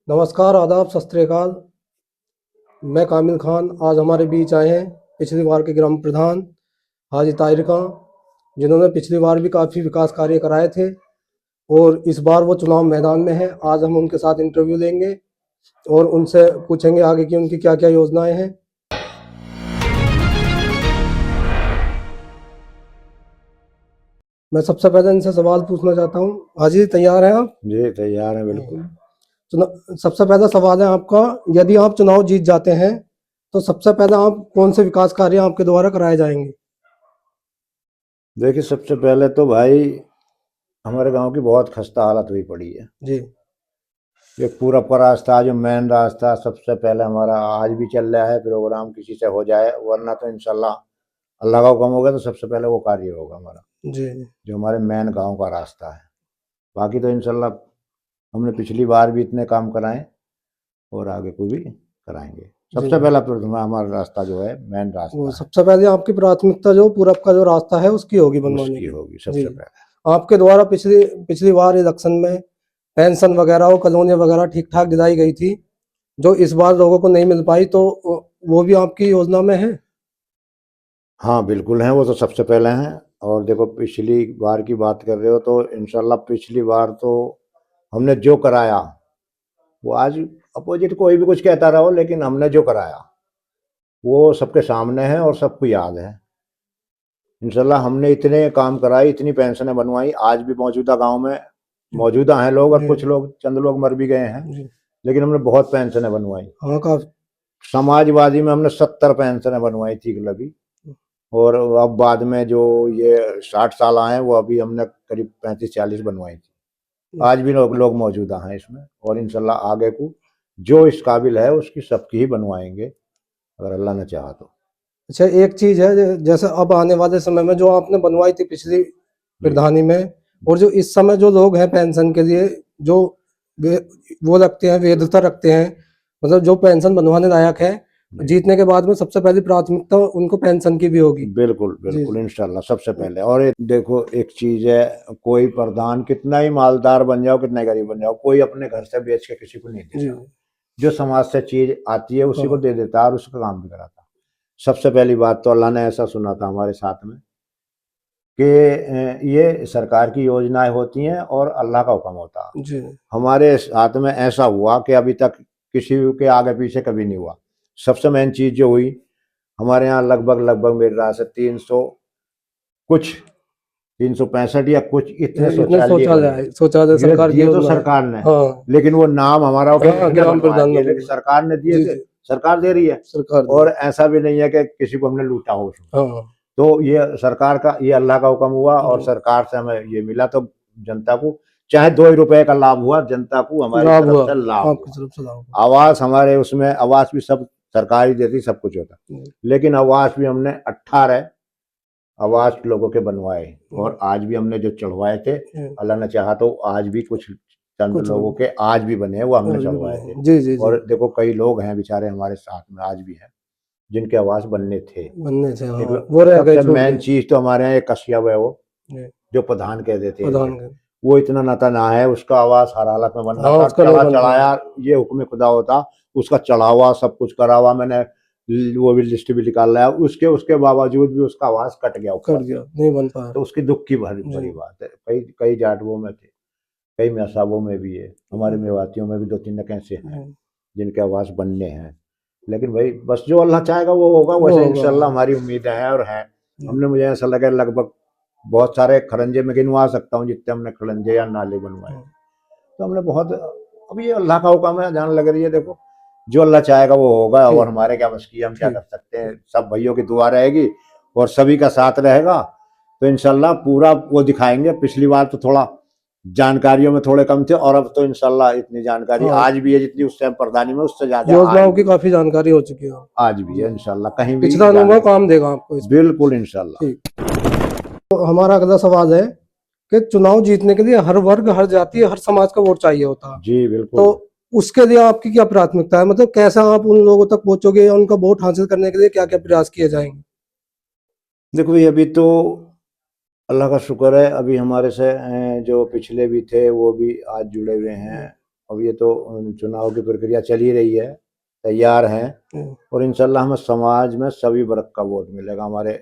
नमस्कार, आदाब, सत श्री अकाल। मैं कामिल खान आज हमारे बीच आए हैं पिछली बार के ग्राम प्रधान हाजी ताहिर खां, जिन्होंने पिछली बार भी काफ़ी विकास कार्य कराए थे और इस बार वो चुनाव मैदान में है। आज हम उनके साथ इंटरव्यू लेंगे और उनसे पूछेंगे आगे की उनकी क्या क्या योजनाएं हैं। मैं सबसे पहले इनसे सवाल पूछना चाहता हूँ। हाजी, तैयार हैं आप? जी तैयार है बिल्कुल। सबसे पहला सवाल है आपका, यदि आप चुनाव जीत जाते हैं तो सबसे पहले आप कौन से विकास कार्य आपके द्वारा कराए जाएंगे? देखिए, सबसे पहले तो भाई हमारे गांव की बहुत खस्ता हालत हुई पड़ी है जी ये पूरा का रास्ता, जो मेन रास्ता, सबसे पहले हमारा आज भी चल रहा है प्रोग्राम, किसी से हो जाए, वरना तो इंशाल्लाह अल्लाह का हुक्म होगा तो सबसे पहले वो कार्य होगा हमारा, जी जो हमारे मेन गांव का रास्ता है। बाकी तो इंशाल्लाह हमने पिछली बार भी इतने काम कराए और आगे को भी कराएंगे। जी। सबसे पहला तो हमारा रास्ता जो है मेन वो रास्ता है, सबसे पहले आपकी प्राथमिकता जो पूरब का जो रास्ता है उसकी होगी बनवाने उसकी की। होगी जी, सबसे पहले। आपके द्वारा पिछली पिछली बार इलेक्शन में पेंशन वगैरह और कॉलोनी वगैरह ठीक ठाक दिलाई गई थी, जो इस बार लोगों को नहीं मिल पाई, तो वो भी आपकी योजना में है? हाँ बिल्कुल हैं, वो तो सबसे पहले हैं। और देखो, पिछली बार की बात कर रहे हो तो इंशाल्लाह पिछली बार तो हमने जो कराया वो आज अपोजिट कोई भी कुछ कहता रहो, लेकिन हमने जो कराया वो सबके सामने है और सबको याद है। इंशाल्लाह हमने इतने काम कराए, इतनी पेंशनें बनवाई, आज भी मौजूदा गांव में मौजूदा हैं लोग, और जी कुछ लोग, चंद लोग मर भी गए हैं, जी। लेकिन हमने बहुत पेंशनें बनवाई। हाँ का। समाजवादी में हमने 70 पेंशनें बनवाई थी लगी, और अब बाद में जो ये 60 साल आए वो अभी हमने करीब 35-40 बनवाई थी। आज भी लोग मौजूदा हैं इसमें, और इंशाल्लाह आगे को जो इस काबिल है उसकी सबकी ही बनवाएंगे अगर अल्लाह ने चाहा तो। अच्छा, एक चीज है, जैसे अब आने वाले समय में जो आपने बनवाई थी पिछली प्रधानी में, और जो इस समय जो लोग हैं पेंशन के लिए जो वे वो रखते हैं, वेधता रखते हैं, मतलब जो पेंशन बनवाने लायक है, जीतने के बाद में सबसे पहली प्राथमिकता उनको पेंशन की भी होगी। बिल्कुल जी बिल्कुल इंशाल्लाह सबसे पहले। और देखो, एक चीज है, कोई प्रधान कितना ही मालदार बन जाओ, कितना ही गरीब बन जाओ, कोई अपने घर से बेच के किसी को नहीं जी। देता। जो समाज से चीज आती है उसी को हाँ दे देता है और उसका काम भी कराता। सबसे पहली बात तो अल्लाह ने ऐसा सुना था हमारे साथ में कि ये सरकार की योजनाएं होती हैं और अल्लाह का हुक्म होता है। जी हमारे साथ में ऐसा हुआ कि अभी तक किसी के आगे पीछे कभी नहीं हुआ। सबसे मेन चीज जो हुई हमारे यहाँ, लगभग लगभग मेरे राय से 300 कुछ 365 या कुछ इतने इतने शौचालय बने हैं। शौचालय ये सरकार की दिए तो योजना है। सरकार ने, हाँ लेकिन वो नाम हमारा हाँ, किसने ग्राम बनवाया प्रधान ने दिए, लेकिन बोला। सरकार ने दिए जी थे, जी, सरकार दे रही है। सरकार और दी। ऐसा भी नहीं है कि किसी को हमने लूटा हो उसमें। हाँ तो ये सरकार का, ये अल्लाह का हुक्म हुआ और जी। सरकार से हमें ये मिला, तो जनता को चाहे 2 ही रुपए का लाभ हुआ, जनता को हमारी लाभ तरफ हुआ, से लाभ आपकी हुआ। तरफ से लाभ हुआ। आवास हमारे उसमें, आवास भी सब सरकार ही देती, सब कुछ होता, जी, लेकिन आवास भी हमने 18 आवास लोगों के बनवाए, और आज भी हमने जो चढ़वाए थे, जी, अल्लाह ने चाहा तो आज भी कुछ चंद कुछ लोगों के आज भी बने हैं, वो हमने और भी चढ़वाए थे। बने। जी जी जी, और देखो, कई लोग हैं बेचारे हमारे साथ में आज भी हैं जिनके आवास बनने थे। बनने से हाँ, एक वो रह गए, सबसे छूट मेन गए। चीज तो हमारे यहाँ एक कसिया है, वो जी, जो प्रधान कह देते हैं, प्रधान के। वो इतना नता ना है, उसका आवास हर हालत में बनना हाँ, था, उसका नहीं चढ़ा बन पाया। चढ़ाया, ये हुक्म खुदा होता, उसका चढ़ावा सब कुछ करा हुआ मैंने, वो भी लिस्ट भी निकाल लाया, उसके उसके बावजूद भी उसका आवास कट गया कट ऊपर से। गया, नहीं बन पाया। तो उसकी दुख की भरी जी बड़ी बात है। कई कई जाटवों में थे, कई मेसाबों में भी है, हमारे मेवातियों में भी 2-3 कैसे हैं जी, जिनके आवास बनने हैं। लेकिन भाई बस जो अल्लाह चाहेगा वो होगा, वो वैसे होगा। इंशाल्लाह हमारी उम्मीदें हैं और हैं। जी, हमने, मुझे ऐसा लगा, लगभग बहुत सारे खरंजे में गिनवा सकता हूँ जितने हमने खरंजे या नाले बनवाए। तो हमने बहुत, अब ये अल्लाह का हुक्म है, जान लग रही है। देखो, जो अल्लाह चाहेगा वो होगा, और ठीक हमारे क्या बस की, हम क्या कर ठीक सकते हैं। सब भाइयों की दुआ रहेगी और सभी का साथ रहेगा तो इंशाल्लाह पूरा वो दिखाएंगे। पिछली बार तो थोड़ा जानकारियों में थोड़े कम थे, और अब तो इंशाल्लाह इतनी जानकारी हाँ, आज भी है जितनी उस टाइम प्रधानी में, उससे ज्यादा आज योजनाओं की भी काफी जानकारी हो चुकी है। आज भी जी, है इंशाल्लाह, कहीं भी पिछला जाने अनुभव की। काम देगा आपको इसमें। बिल्कुल इंशाल्लाह। ठीक। तो हमारा अगला सवाल है कि चुनाव जीतने के लिए हर वर्ग, हर जाति, हर समाज का वोट चाहिए होता है, जी तो बिल्कुल। उसके लिए आपकी क्या प्राथमिकता है? मतलब कैसा आप उन लोगों तक पहुंचोगे या उनका वोट हासिल करने के लिए क्या क्या प्रयास किए जाएंगे? देखो भाई, अभी तो अल्लाह का शुक्र है, अभी हमारे से जो पिछले भी थे वो भी आज जुड़े हुए हैं, अब ये तो चुनाव की प्रक्रिया चल ही रही है, तैयार हैं और इंशाल्लाह हमें समाज में सभी वर्ग का वोट मिलेगा। हमारे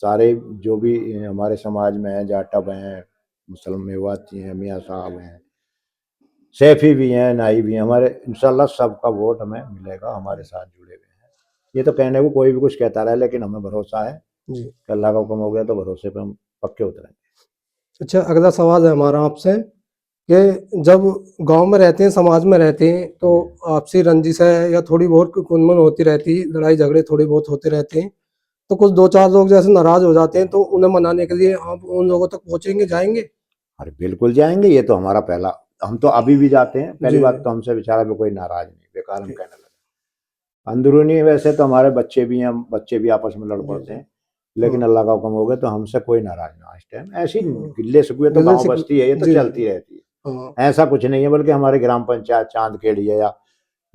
सारे जो भी हमारे समाज में हैं, जाटव हैं, मुसलमान मेवाती हैं, मियाँ साहब हैं, सैफी भी हैं, नाई भी हैं, हमारे इंशाल्लाह सबका वोट हमें मिलेगा, हमारे साथ जुड़े हुए हैं। ये तो कहने को कोई भी कुछ कहता रहे, लेकिन हमें भरोसा है जी। कि अल्लाह का हुक्म हो गया तो भरोसे पे हम पक्के उतरेंगे। अच्छा, अगला सवाल है हमारा आपसे कि जब गांव में रहते हैं, समाज में रहते हैं, तो आपसी रंजिश है या थोड़ी बहुत कुनमन होती रहती है, लड़ाई झगड़े थोड़े बहुत होते रहते हैं, तो कुछ दो चार लोग जैसे नाराज हो जाते हैं, तो उन्हें मनाने के लिए आप उन लोगों तक पहुंचेंगे, जाएंगे? अरे बिल्कुल जाएंगे, ये तो हमारा पहला, हम तो अभी भी जाते हैं। पहली जी। बात तो हमसे बेचारा भी कोई नाराज नहीं, बेकार हम जी। कहने लगे। अंदरूनी वैसे तो हमारे बच्चे भी हैं, बच्चे भी आपस में लड़ जी। पड़ते जी। हैं, लेकिन हाँ। अल्लाह का हुक्म हो गया तो हमसे कोई नाराज ना इस टाइम। ऐसी हाँ। गिल्ले शिकवे तो गिले गांव शिकवे। बस्ती है, ये तो जी। चलती रहती है, हाँ। ऐसा कुछ नहीं है। बल्कि हमारे ग्राम पंचायत चांदखेड़ी है या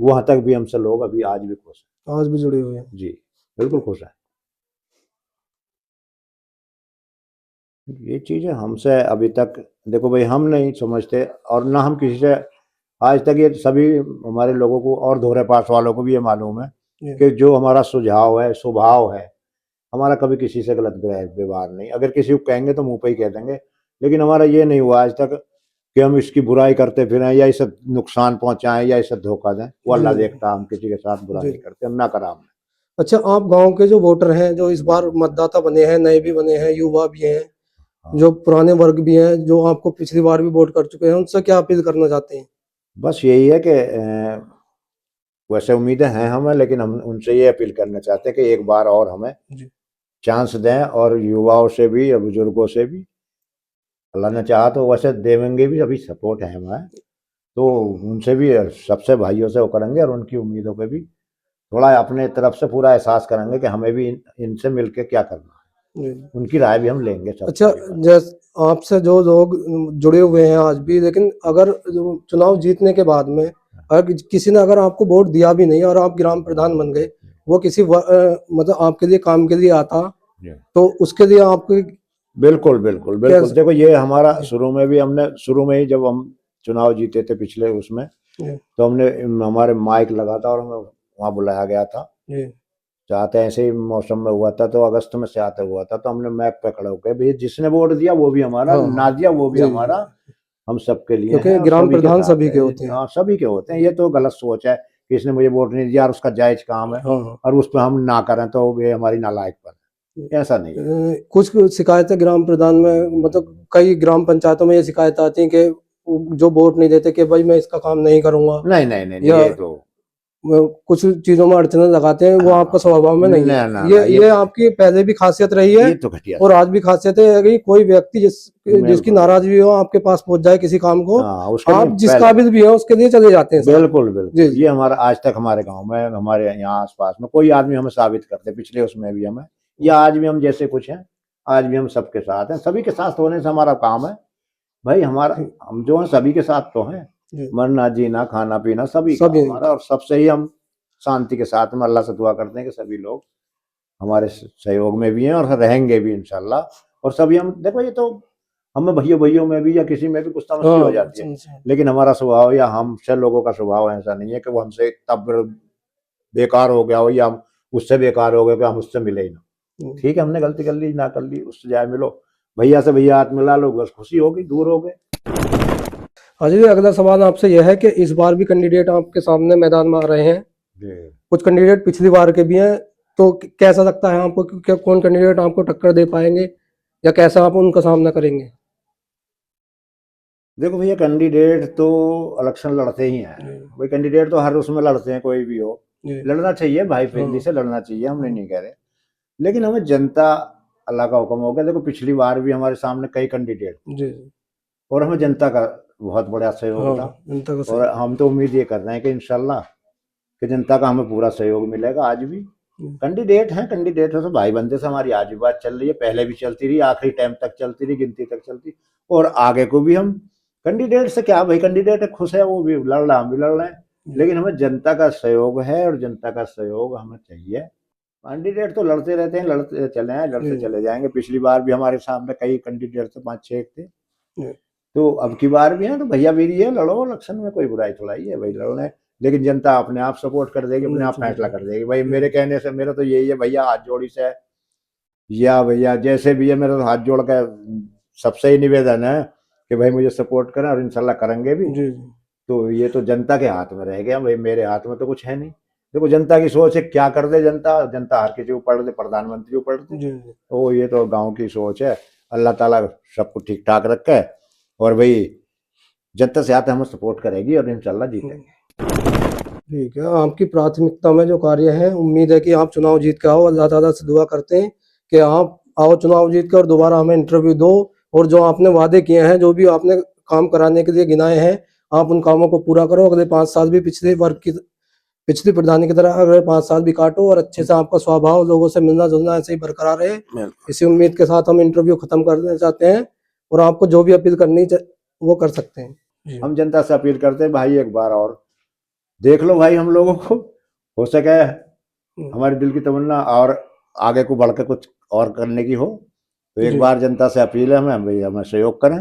वहां तक भी हमसे लोग अभी आज भी खुश आज भी जुड़े हुए हैं। हैं। जी बिल्कुल खुश हैं। ये चीजें हमसे अभी तक, देखो भाई, हम नहीं समझते और ना हम किसी से आज तक, ये सभी हमारे लोगों को और दोहरे पास वालों को भी ये मालूम है जी। कि जो हमारा सुझाव है, स्वभाव है, हमारा कभी किसी से गलत व्यवहार नहीं। अगर किसी को कहेंगे तो मुंह पे ही कह देंगे, लेकिन हमारा ये नहीं हुआ आज तक कि हम इसकी बुराई करते फिरें या इसे नुकसान पहुंचाएं या इसे धोखा दें। वो अल्लाह जी। देखता, हम किसी के साथ बुरा जी। नहीं करते, हम ना करा हमने। अच्छा, आप गांव के जो वोटर हैं, जो इस बार मतदाता बने हैं, नए भी बने हैं, युवा भी हैं, हाँ, जो पुराने वर्ग भी हैं, जो आपको पिछली बार भी वोट कर चुके हैं, उनसे क्या अपील करना चाहते हैं? बस यही है कि वैसे उम्मीदें हैं हमें, लेकिन हम उनसे ये अपील करना चाहते हैं कि एक बार और हमें जी। चांस दें, और युवाओं से भी या बुजुर्गों से भी अल्लाह ने चाहा तो वैसे देवेंगे भी, अभी सपोर्ट है हमारा, तो उनसे भी, सबसे भाइयों से वो करेंगे और उनकी उम्मीदों पे भी थोड़ा अपने तरफ से पूरा एहसास करेंगे कि हमें भी इनसे मिलके क्या करना है। जी। उनकी राय भी हम लेंगे सब अच्छा, सारी बात। जैस आपसे जो लोग जुड़े हुए हैं आज भी, लेकिन अगर जो चुनाव जीतने के बाद में अगर किसी ने अगर आपको वोट दिया भी नहीं और आप ग्राम प्रधान बन गए, वो किसी मतलब आपके लिए काम के लिए आता, जी। तो उसके लिए आपको बिल्कुल बिल्कुल क्या? बिल्कुल, देखो ये हमारा जी। शुरू में भी, हमने शुरू में ही जब हम चुनाव जीते थे पिछले उसमें, जी। तो हमने हमारे माइक लगा था और हमें वहाँ बुलाया गया था। जी। चाहते ऐसे ही मौसम में हुआ था, तो अगस्त में से आते हुआ था, तो हमने मैप पे खड़े होकर, भैया जिसने वोट दिया वो भी हमारा, हाँ, ना हाँ। दिया वो भी जी, जी। हमारा, हम सबके लिए हैं क्योंकि और ग्राम सभी के प्रधान साथ सभी के है। होते हैं। हाँ, सभी के होते हैं। ये तो गलत सोच है कि इसने मुझे वोट नहीं दिया और उसका जायज काम है, हाँ, हाँ। और उस पर हम ना करें तो ये हमारी नालायकपन है, ऐसा नहीं है। कुछ शिकायतें ग्राम प्रधान में, मतलब कई ग्राम पंचायतों में ये शिकायत आती है कि जो वोट नहीं देते कि भाई मैं इसका काम नहीं करूंगा, नहीं नहीं नहीं नहीं, या ये तो कुछ चीजों में अड़चने लगाते हैं, वो आपका हाँ, स्वभाव में नहीं है। ना ना ये ना, ये आपकी पहले भी खासियत रही है ये तो घटिया और सा आज भी खासियत है कि कोई व्यक्ति जिसकी बिल्कुल। नाराजगी हो आपके पास पहुंच जाए किसी काम को, हाँ, उसके लिए आप जिस पहले काबिल भी हो उसके लिए चले जाते हैं साथ में। बिल्कुल जी। बिल्कुल, जी। ये हमारा आज तक हमारे गांव में, हमारे यहाँ आसपास में कोई आदमी हमें साबित करते, पिछले उसमें भी हमें, या आज भी हम जैसे कुछ हैं, आज भी हम सबके साथ हैं। सभी के साथ होने से हमारा काम है भाई, हमारा जी। हम जो हैं सभी के साथ तो हैं, जी। मरना जीना खाना पीना सभी का सभी। हमारा, और सबसे ही हम शांति के साथ में अल्लाह से दुआ करते हैं कि सभी लोग हमारे सहयोग में भी हैं और रहेंगे भी इंशाल्लाह। और सभी हम, देखो ये तो हमें भैया भैयों में भी या किसी में भी कुछ समस्या हो हाँ, जाती है, लेकिन हमारा स्वभाव या हमसे लोगों का स्वभाव ऐसा नहीं है कि वो हमसे तब बेकार हो गया हो या हम उससे बेकार हो गए कि हम उससे मिले ही ना। ठीक है, हमने गलती कर ली, ना कर ली, उससे जाए मिलो, भैया से भैया हाथ मिला लो, बस खुशी होगी, दूर हो गए। हाँ जी, अगला सवाल आपसे यह है कि इस बार भी कैंडिडेट आपके सामने मैदान में आ रहे हैं, जी। कुछ कैंडिडेट पिछली बार के भी हैं, तो कैसा लगता है आपको कि कौन कैंडिडेट आपको टक्कर दे पाएंगे या कैसा आप उनका सामना करेंगे? देखो भैया, कैंडिडेट तो इलेक्शन लड़ते ही हैं, जी। भाई कैंडिडेट तो हर उसमें लड़ते हैं, कोई भी हो, जी। लड़ना चाहिए भाई, फ्रेंडली हाँ। से लड़ना चाहिए, हमने हाँ। नहीं कह रहे, लेकिन हमें जनता, अल्लाह का हुक्म हो गया। देखो पिछली बार भी हमारे सामने कई कैंडिडेट, जी। और हमें जनता का बहुत बड़ा सहयोग हाँ, था, जनता का और सही। हम तो उम्मीद ये कर रहे हैं कि इंशाल्लाह कि जनता का हमें पूरा सहयोग मिलेगा। आज भी कैंडिडेट हैं, कैंडिडेट है तो भाई बंदे से हमारी आज भी बात चल रही है, पहले भी चलती रही, आखिरी टाइम तक चलती रही, गिनती तक चलती, और आगे को भी हम कैंडिडेट से क्या भाई, कैंडिडेट खुश है, वो भी लड़ रहा, हम भी लड़ रहे हैं, लेकिन हमें जनता का सहयोग है और जनता का सहयोग हमें चाहिए। कैंडिडेट तो लड़ते रहते हैं, लड़ते चले हैं, लड़ते जी। चले जाएंगे। पिछली बार भी हमारे सामने कई कैंडिडेट थे, 5-6 थे, जी। तो अब की बार भी है तो भैया मेरी है, लड़ो इलेक्शन में, कोई बुराई थोड़ी है भाई लड़ने। लेकिन जनता अपने आप सपोर्ट कर देगी, अपने आप फैसला कर देगी भाई। मेरे कहने से मेरा तो यही है भैया, हाथ जोड़ी से या भैया जैसे भी है, मेरा तो हाथ जोड़ के सबसे ही निवेदन है कि भाई मुझे सपोर्ट करें, और इंशाल्लाह करेंगे भी। जी तो ये तो जनता के हाथ में रह गया भाई, मेरे हाथ में तो कुछ है नहीं। देखो जनता की सोच है, क्या कर दे जनता, जनता हर किसी को पढ़ दे, प्रधानमंत्री को पढ़ दे। जी तो ये तो गांव की सोच है। अल्लाह ताला सबको ठीक ठाक रखे, और भाई जनता से आते हमें सपोर्ट करेगी और इंशाल्लाह जीतेंगे। ठीक है। आपकी प्राथमिकता में जो कार्य है, उम्मीद है कि आप चुनाव जीत के आओ। अल्लाह ताला से दुआ करते हैं कि आप आओ चुनाव जीत के और दोबारा हमें इंटरव्यू दो, और जो आपने वादे किए हैं, जो भी आपने काम कराने के लिए गिनाए हैं, आप उन कामों को पूरा करो। अगले 5 साल भी पिछले वर्ग की, पिछली प्रधानी की तरह अगले 5 साल भी काटो, और अच्छे से आपका स्वभाव लोगों से मिलना जुलना ऐसे ही बरकरार रहे। इसी उम्मीद के साथ हम इंटरव्यू खत्म करना चाहते हैं, और आपको जो भी अपील करनी वो कर सकते हैं जी। हम जनता से अपील करते हैं भाई, एक बार और देख लो भाई हम लोगों को, हो सके हमारे दिल की तमन्ना और आगे को बढ़कर कुछ और करने की हो, तो एक बार जनता से अपील है हमें भाई, हमें सहयोग करें।